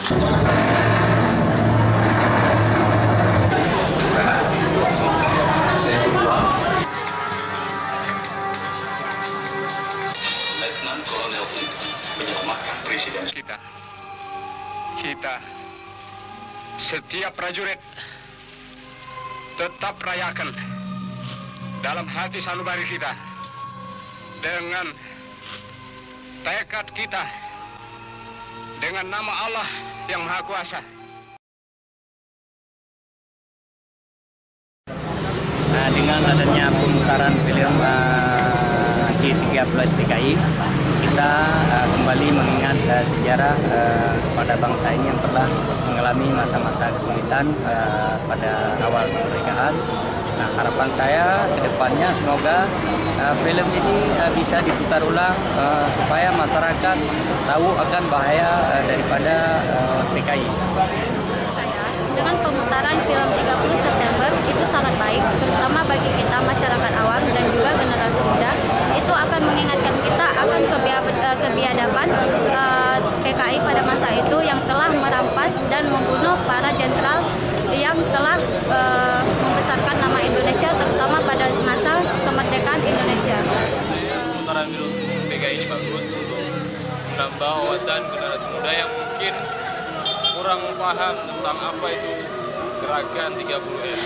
Letnan Kolonel menyelamatkan presiden kita setiap prajurit tetap rayakan dalam hati sanubari kita dengan tekad kita dengan nama Allah yang Maha Kuasa. Nah, dengan adanya pemutaran film G30 PKI, kita kembali mengingat sejarah pada bangsa ini yang telah mengalami masa-masa kesulitan pada awal kemerdekaan. Nah, harapan saya ke depannya semoga film ini bisa diputar ulang supaya masyarakat tahu akan bahaya daripada PKI. Dengan pemutaran film 30 September itu sangat baik, terutama bagi kita masyarakat awam dan juga generasi muda. Itu akan mengingatkan kita akan kebiadaban PKI pada masa itu yang telah merampas dan membunuh para jenderal yang telah membesarkan nama Indonesia, terutama pada masa kemerdekaan Indonesia. Pemutaran film PKI ini bagus untuk menambah wawasan generasi muda yang mungkin kurang paham tentang apa itu gerakan 30M.